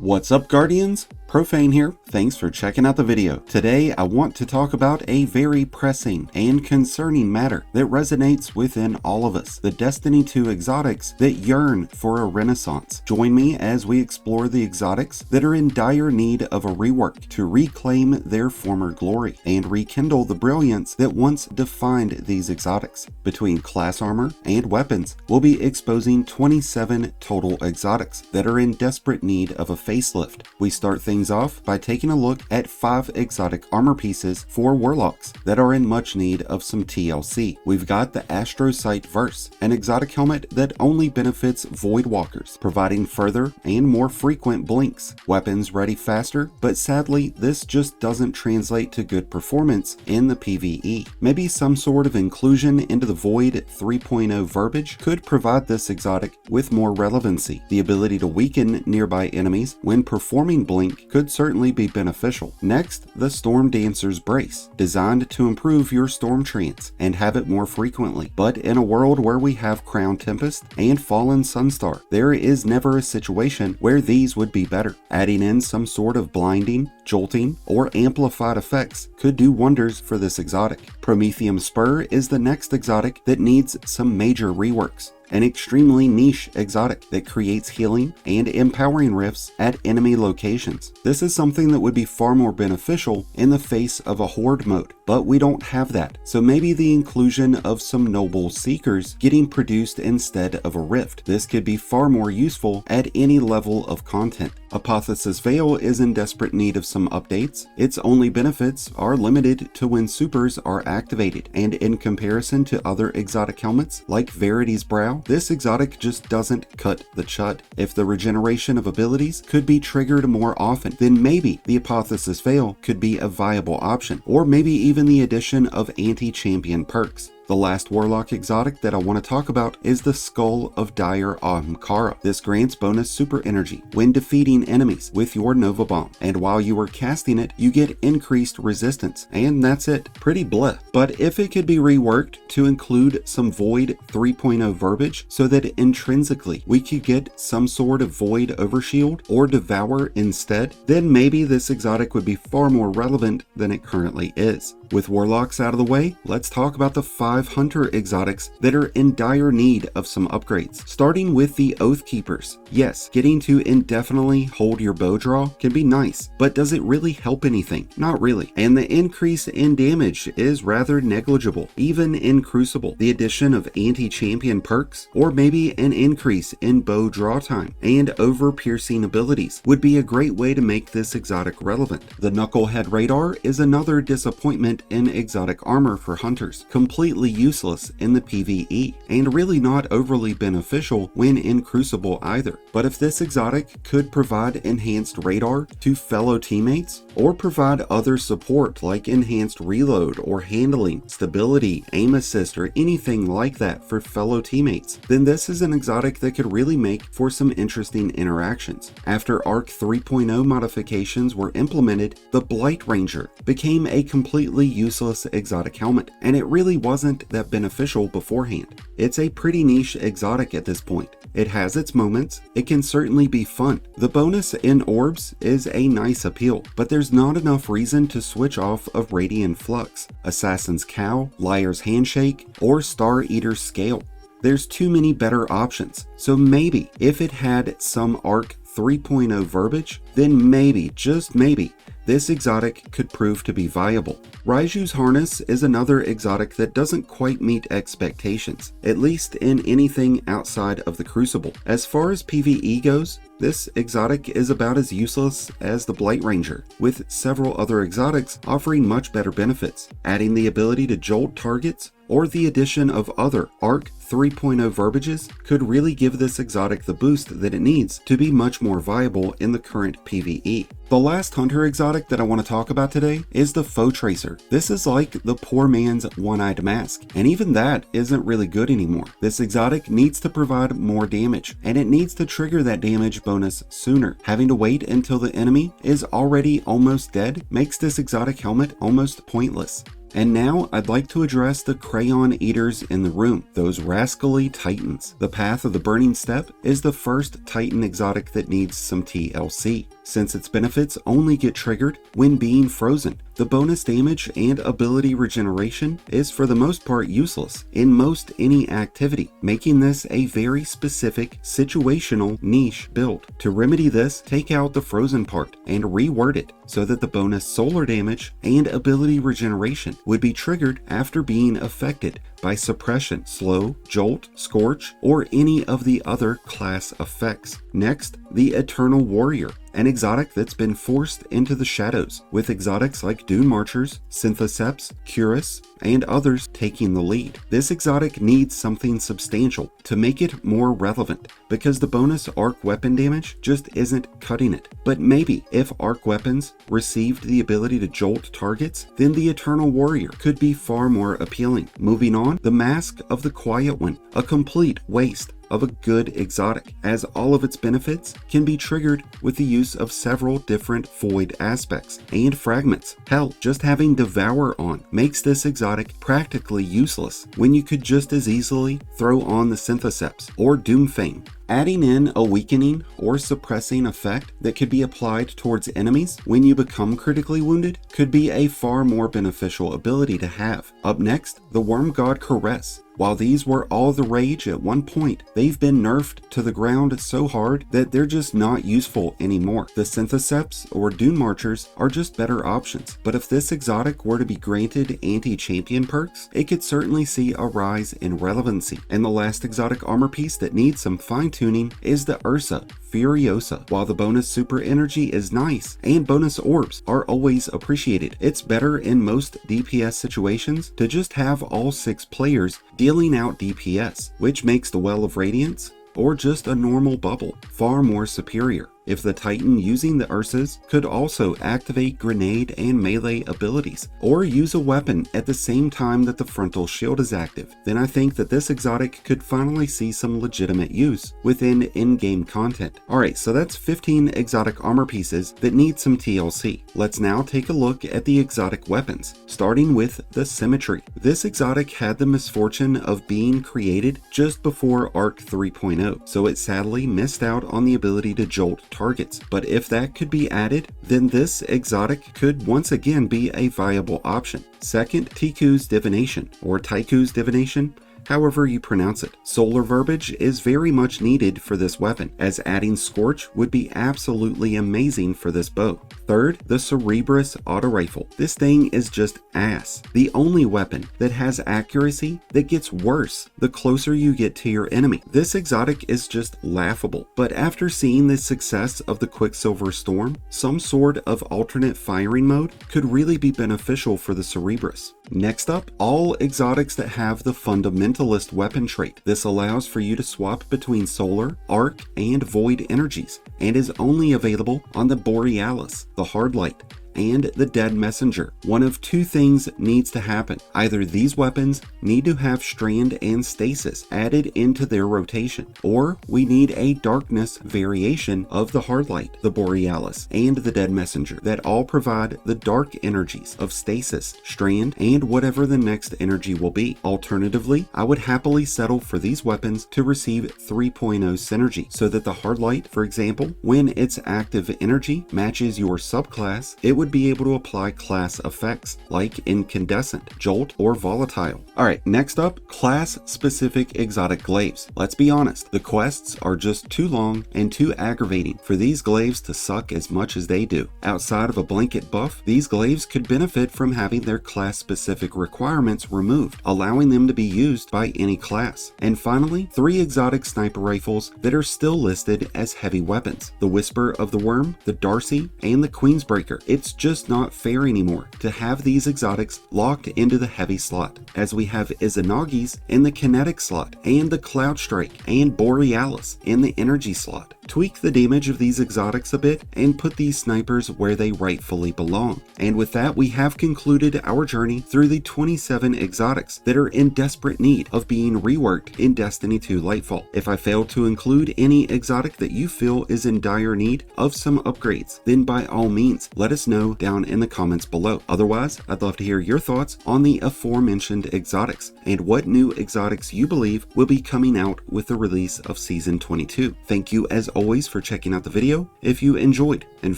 What's up, Guardians? Profane here. Thanks for checking out the video. Today I want to talk about a very pressing and concerning matter that resonates within all of us, the Destiny 2 exotics that yearn for a renaissance. Join me as we explore the exotics that are in dire need of a rework to reclaim their former glory and rekindle the brilliance that once defined these exotics. Between class armor and weapons, we'll be exposing 27 total exotics that are in desperate need of a facelift. We start things off by taking a look at 5 exotic armor pieces for warlocks that are in much need of some TLC. We've got the Astrocyte Verse, an exotic helmet that only benefits Voidwalkers, providing further and more frequent blinks. Weapons ready faster, but sadly this just doesn't translate to good performance in the PvE. Maybe some sort of inclusion into the Void 3.0 verbiage could provide this exotic with more relevancy. The ability to weaken nearby enemies when performing blink could certainly be beneficial. Next, the Storm Dancer's Brace, designed to improve your storm trance and have it more frequently. But in a world where we have Crown Tempest and Fallen Sunstar, there is never a situation where these would be better. Adding in some sort of blinding, jolting, or amplified effects could do wonders for this exotic. Prometheum Spur is the next exotic that needs some major reworks. An extremely niche exotic that creates healing and empowering rifts at enemy locations. This is something that would be far more beneficial in the face of a horde mode, but we don't have that. So maybe the inclusion of some noble seekers getting produced instead of a rift. This could be far more useful at any level of content. Apotheosis Veil is in desperate need of some updates. Its only benefits are limited to when supers are activated, and in comparison to other exotic helmets like Verity's Brow, this exotic just doesn't cut the chud. If the regeneration of abilities could be triggered more often, then maybe the Apotheosis Veil could be a viable option, or maybe even the addition of anti-champion perks. The last Warlock exotic that I want to talk about is the Skull of Dire Ahamkara. This grants bonus super energy when defeating enemies with your Nova Bomb, and while you are casting it, you get increased resistance, and that's it. Pretty bleh. But if it could be reworked to include some Void 3.0 verbiage so that intrinsically we could get some sort of Void Overshield or Devour instead, then maybe this exotic would be far more relevant than it currently is. With Warlocks out of the way, let's talk about the 5 Hunter exotics that are in dire need of some upgrades. Starting with the Oathkeepers. Yes, getting to indefinitely hold your bow draw can be nice, but does it really help anything? Not really. And the increase in damage is rather negligible, even in Crucible. The addition of anti-champion perks, or maybe an increase in bow draw time and over-piercing abilities would be a great way to make this exotic relevant. The Knucklehead Radar is another disappointment in exotic armor for hunters, completely useless in the PvE, and really not overly beneficial when in Crucible either. But if this exotic could provide enhanced radar to fellow teammates, or provide other support like enhanced reload or handling, stability, aim assist, or anything like that for fellow teammates, then this is an exotic that could really make for some interesting interactions. After Arc 3.0 modifications were implemented, the Blight Ranger became a completely useless exotic helmet, and it really wasn't that beneficial beforehand. It's a pretty niche exotic at this point. It has its moments, it can certainly be fun. The bonus in orbs is a nice appeal, but there's not enough reason to switch off of Radiant Flux, Assassin's Cow, Liar's Handshake, or Star Eater's Scale. There's too many better options, so maybe if it had some Arc 3.0 verbiage, then maybe, just maybe, this exotic could prove to be viable. Raiju's Harness is another exotic that doesn't quite meet expectations, at least in anything outside of the Crucible. As far as PvE goes, this exotic is about as useless as the Blight Ranger, with several other exotics offering much better benefits. Adding the ability to jolt targets, or the addition of other Arc 3.0 verbiages could really give this exotic the boost that it needs to be much more viable in the current PvE. The last Hunter exotic that I want to talk about today is the Foe Tracer. This is like the poor man's one-eyed mask, and even that isn't really good anymore. This exotic needs to provide more damage, and it needs to trigger that damage bonus sooner. Having to wait until the enemy is already almost dead makes this exotic helmet almost pointless. And now I'd like to address the crayon eaters in the room, those rascally titans. The Path of the Burning Step is the first titan exotic that needs some TLC, since its benefits only get triggered when being frozen. The bonus damage and ability regeneration is for the most part useless in most any activity, making this a very specific situational niche build. To remedy this, take out the frozen part and reword it so that the bonus solar damage and ability regeneration would be triggered after being affected by suppression, slow, jolt, scorch, or any of the other class effects. Next, the Eternal Warrior, an exotic that's been forced into the shadows, with exotics like Dune Marchers, Synthoceps, Curus, and others taking the lead. This exotic needs something substantial to make it more relevant, because the bonus arc weapon damage just isn't cutting it. But maybe if arc weapons received the ability to jolt targets, then the Eternal Warrior could be far more appealing. Moving on, the Mask of the Quiet One, a complete waste of a good exotic, as all of its benefits can be triggered with the use of several different void aspects and fragments. Hell, just having Devour on makes this exotic practically useless when you could just as easily throw on the Synthoceps or Doomfang. Adding in a weakening or suppressing effect that could be applied towards enemies when you become critically wounded could be a far more beneficial ability to have. Up next, the Worm God Caress. While these were all the rage at one point, they've been nerfed to the ground so hard that they're just not useful anymore. The Synthoceps or Dune Marchers are just better options, but if this exotic were to be granted anti-champion perks, it could certainly see a rise in relevancy. And the last exotic armor piece that needs some fine-tuning is the Ursa Furiosa. While the bonus super energy is nice and bonus orbs are always appreciated, it's better in most DPS situations to just have all 6 players dealing out DPS, which makes the Well of Radiance or just a normal bubble far more superior. If the Titan using the Ursas could also activate grenade and melee abilities, or use a weapon at the same time that the frontal shield is active, then I think that this exotic could finally see some legitimate use within in-game content. Alright, so that's 15 exotic armor pieces that need some TLC. Let's now take a look at the exotic weapons, starting with the Symmetry. This exotic had the misfortune of being created just before Arc 3.0, so it sadly missed out on the ability to jolt targets, but if that could be added, then this exotic could once again be a viable option. Second, Tiku's Divination, or Taiku's Divination, however you pronounce it. Solar verbiage is very much needed for this weapon, as adding Scorch would be absolutely amazing for this bow. Third, the Cerebrus Auto Rifle. This thing is just ass. The only weapon that has accuracy that gets worse the closer you get to your enemy. This exotic is just laughable, but after seeing the success of the Quicksilver Storm, some sort of alternate firing mode could really be beneficial for the Cerebrus. Next up, all exotics that have the Fundamentalist weapon trait. This allows for you to swap between solar, arc, and void energies, and is only available on the Borealis, the Hardlight, and the Dead Messenger. One of two things needs to happen. Either these weapons need to have Strand and Stasis added into their rotation, or we need a darkness variation of the Hardlight, the Borealis, and the Dead Messenger that all provide the dark energies of Stasis, Strand, and whatever the next energy will be. Alternatively, I would happily settle for these weapons to receive 3.0 synergy, so that the Hardlight, for example, when its active energy matches your subclass, it would be able to apply class effects like Incandescent, Jolt, or Volatile. Alright, next up, class-specific exotic glaives. Let's be honest, the quests are just too long and too aggravating for these glaives to suck as much as they do. Outside of a blanket buff, these glaives could benefit from having their class-specific requirements removed, allowing them to be used by any class. And finally, 3 exotic sniper rifles that are still listed as heavy weapons: the Whisper of the Worm, the Darcy, and the Queensbreaker. It's just not fair anymore to have these exotics locked into the heavy slot, as we have Izanagi's in the kinetic slot, and the Cloud Strike and Borealis in the energy slot. tweak the damage of these exotics a bit, and put these snipers where they rightfully belong. And with that, we have concluded our journey through the 27 exotics that are in desperate need of being reworked in Destiny 2 Lightfall. If I failed to include any exotic that you feel is in dire need of some upgrades, then by all means, let us know down in the comments below. Otherwise, I'd love to hear your thoughts on the aforementioned exotics and what new exotics you believe will be coming out with the release of Season 22. Thank you as always for checking out the video. If you enjoyed and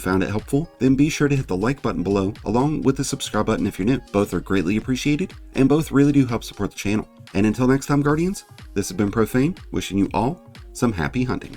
found it helpful, then be sure to hit the like button below along with the subscribe button if you're new. Both are greatly appreciated and both really do help support the channel. And until next time, Guardians, this has been Profane, wishing you all some happy hunting.